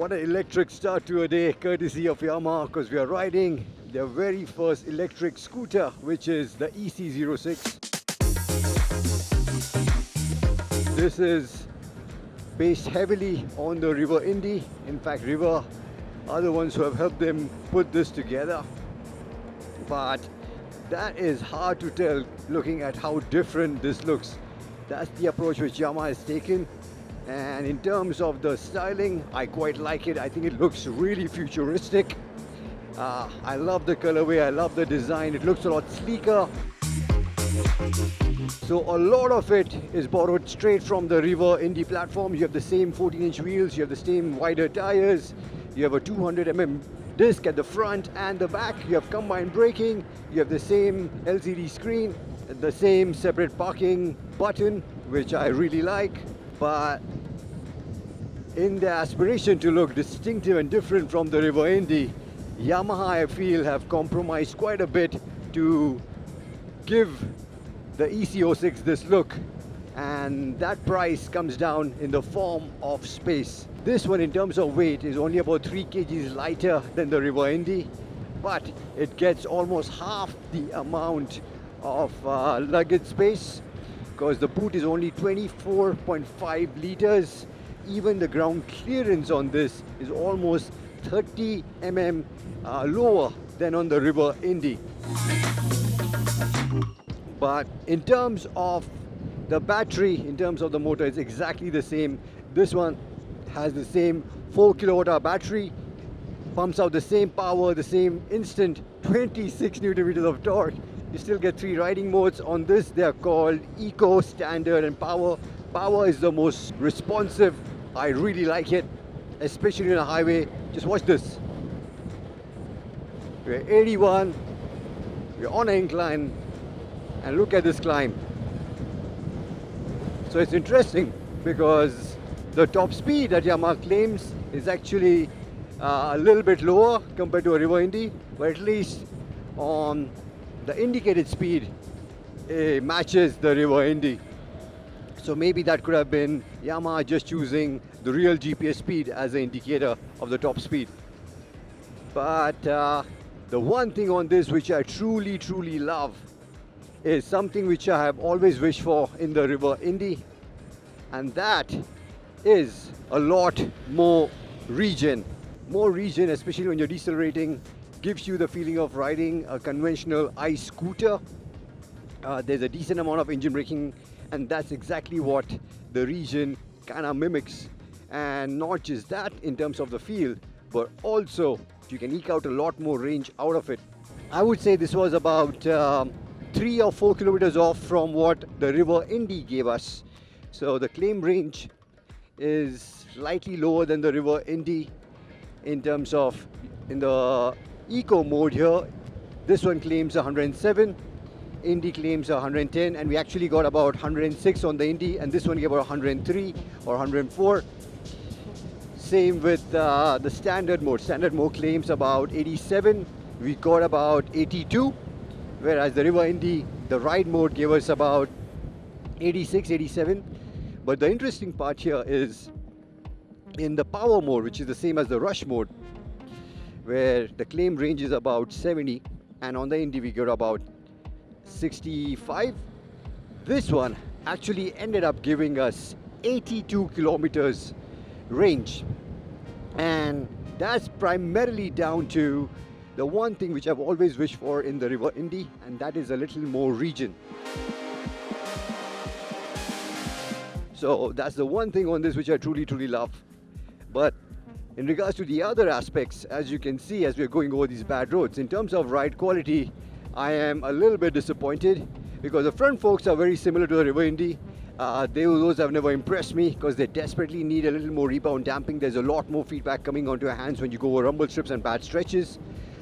What an electric start to a day, courtesy of Yamaha, because we are riding their very first electric scooter, which is the EC-06. This is based heavily on the River Indy. In fact, River are the ones who have helped them put this together. But that is hard to tell looking at how different this looks. That's the approach which Yamaha has taken. And in terms of the styling, I quite like it. I think it looks really futuristic. I love the colorway, I love the design. It looks a lot sleeker. So a lot of it is borrowed straight from the River Indy platform. You have the same 14-inch wheels, you have the same wider tires, you have a 200mm disc at the front and the back, you have combined braking, you have the same LCD screen, the same separate parking button, which I really like. But in their aspiration to look distinctive and different from the River Indy, Yamaha, I feel, have compromised quite a bit to give the EC-06 this look, and that price comes down in the form of space. This one, in terms of weight, is only about 3 kgs lighter than the River Indy, but it gets almost half the amount of luggage space, because the boot is only 24.5 liters. Even the ground clearance on this is almost 30 mm lower than on the River Indy. But in terms of the battery, in terms of the motor, it's exactly the same. This one has the same 4 kWh battery, pumps out the same power, the same instant 26 Newton meters of torque. You still get 3 riding modes on this. They are called Eco, Standard and Power. Power is the most responsive. I really like it, especially on a highway. Just watch this. We're 81, we're on an incline, and look at this climb. So it's interesting because the top speed that Yamaha claims is actually a little bit lower compared to a River Indy, but at least on the indicated speed, it matches the River Indy. So maybe that could have been Yamaha just choosing the real GPS speed as an indicator of the top speed. But the one thing on this which I truly love is something which I have always wished for in the River Indy, and that is a lot more region. More region, especially when you're decelerating, gives you the feeling of riding a conventional ICE scooter. There's a decent amount of engine braking, and that's exactly what the region kind of mimics. And not just that in terms of the feel, but also you can eke out a lot more range out of it. I would say this was about 3 or 4 kilometers off from what the River Indy gave us. So the claim range is slightly lower than the River Indy in terms of in the eco mode here. This one claims 107, Indy claims 110, and we actually got about 106 on the Indy, and this one gave about 103 or 104. Same with the standard mode. Standard mode claims about 87. We got about 82, whereas the River Indy, the ride mode, gave us about 86, 87. But the interesting part here is in the power mode, which is the same as the rush mode, where the claim range is about 70, and on the Indy we got about 65. This one actually ended up giving us 82 kilometers range, and that's primarily down to the one thing which I've always wished for in the River Indy, and that is a little more region. So that's the one thing on this which I truly love. But in regards to the other aspects, as you can see as we're going over these bad roads, in terms of ride quality, I am a little bit disappointed because the front forks are very similar to the River Indy. Those have never impressed me because they desperately need a little more rebound damping. There's a lot more feedback coming onto your hands when you go over rumble strips and bad stretches.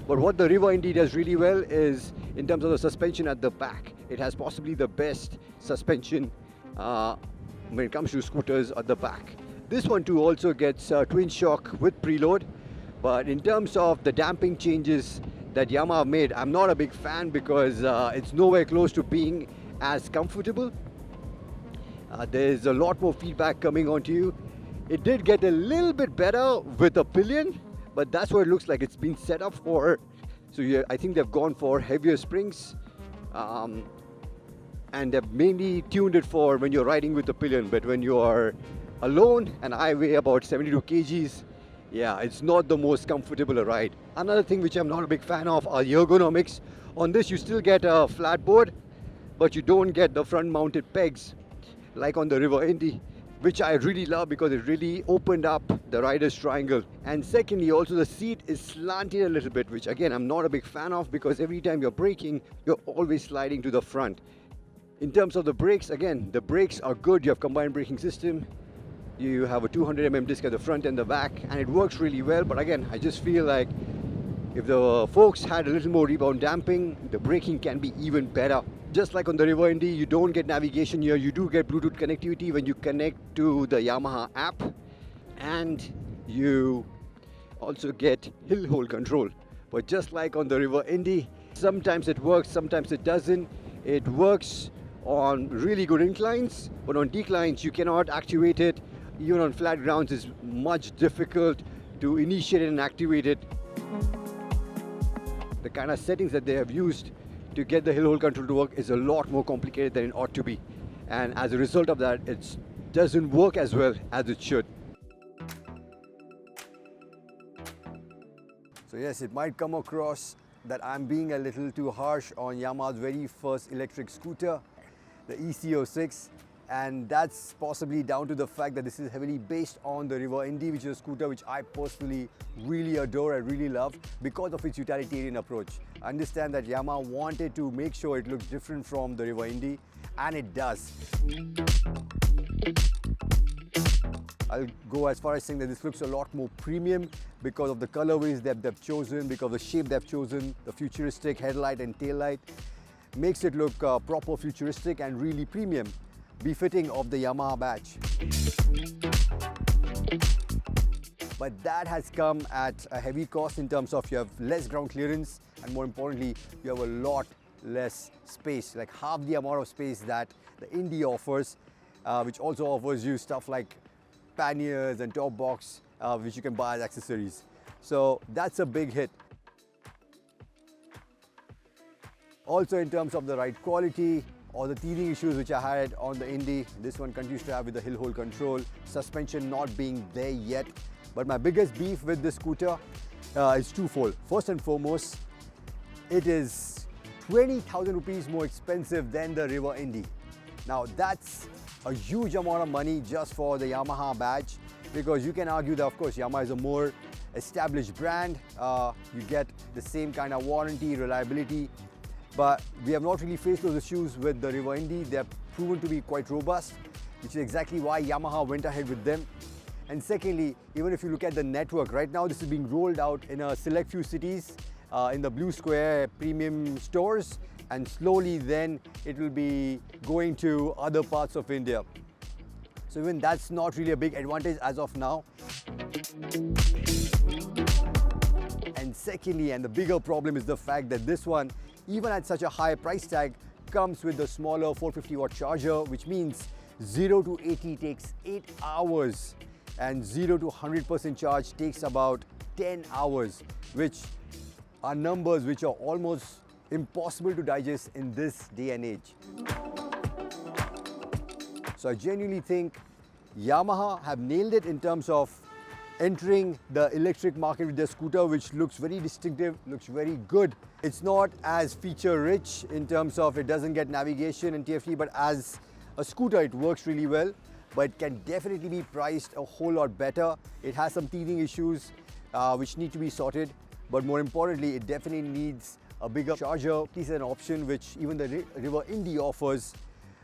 But what the River Indy does really well is in terms of the suspension at the back. It has possibly the best suspension when it comes to scooters at the back. This one too also gets twin shock with preload, but in terms of the damping changes that Yamaha made, I'm not a big fan because it's nowhere close to being as comfortable. There's a lot more feedback coming onto you, It did get a little bit better with a pillion, but that's what it looks like. It's been set up for. So yeah, I think they've gone for heavier springs, and they've mainly tuned it for when you're riding with the pillion. But when you are alone, and I weigh about 72 kgs, yeah, it's not the most comfortable a ride. Another thing which I'm not a big fan of are the ergonomics. On this, you still get a flat board, but you don't get the front mounted pegs like on the River Indy, which I really love because it really opened up the rider's triangle. And secondly, also the seat is slanted a little bit, which again I'm not a big fan of, because every time you're braking, you're always sliding to the front. In terms of the brakes, again, the brakes are good. You have combined braking system. You have a 200 mm disc at the front and the back, and it works really well. But again, I just feel like if the folks had a little more rebound damping, the braking can be even better. Just like on the River Indy, you don't get navigation here. You do get Bluetooth connectivity when you connect to the Yamaha app, and you also get hill hold control. But just like on the River Indy, sometimes it works, sometimes it doesn't. It works on really good inclines, but on declines you cannot activate it. Even on flat grounds, it's much difficult to initiate and activate it. The kind of settings that they have used to get the hill hold control to work is a lot more complicated than it ought to be, and as a result of that, it doesn't work as well as it should. So yes, it might come across that I'm being a little too harsh on Yamaha's very first electric scooter, the EC-06, and that's possibly down to the fact that this is heavily based on the River Indy, which is a scooter which I personally really adore and really love because of its utilitarian approach. I understand that Yamaha wanted to make sure it looks different from the River Indy, and it does. I'll go as far as saying that this looks a lot more premium because of the colorways that they've chosen, because of the shape they've chosen, the futuristic headlight and tail light makes it look proper futuristic and really premium, befitting of the Yamaha badge. But that has come at a heavy cost in terms of you have less ground clearance, and more importantly, you have a lot less space, like half the amount of space that the Indy offers, which also offers you stuff like panniers and top box, which you can buy as accessories. So that's a big hit. Also in terms of the ride quality or the teething issues which I had on the Indy, this one continues to have with the hill hold control, suspension not being there yet. But my biggest beef with this scooter is twofold. First and foremost, it is 20,000 rupees more expensive than the River Indy. Now that's a huge amount of money just for the Yamaha badge, because you can argue that of course Yamaha is a more established brand, you get the same kind of warranty, reliability, but we have not really faced those issues with the River Indy. They have proven to be quite robust, which is exactly why Yamaha went ahead with them. And secondly, even if you look at the network, right now this is being rolled out in a select few cities in the Blue Square premium stores, and slowly then it will be going to other parts of India. So even that's not really a big advantage as of now. And secondly, and the bigger problem is the fact that this one, even at such a high price tag, comes with the smaller 450 watt charger, which means 0 to 80 takes 8 hours and 0 to 100% charge takes about 10 hours, which are numbers which are almost impossible to digest in this day and age. So I genuinely think Yamaha have nailed it in terms of entering the electric market with their scooter, which looks very distinctive, looks very good. It's not as feature rich in terms of it doesn't get navigation and TFT, but as a scooter it works really well, but it can definitely be priced a whole lot better. It has some teething issues which need to be sorted, but more importantly, it definitely needs a bigger charger. This is an option which even the River Indy offers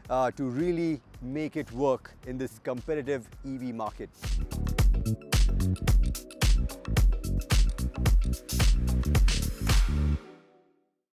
to really make it work in this competitive EV market.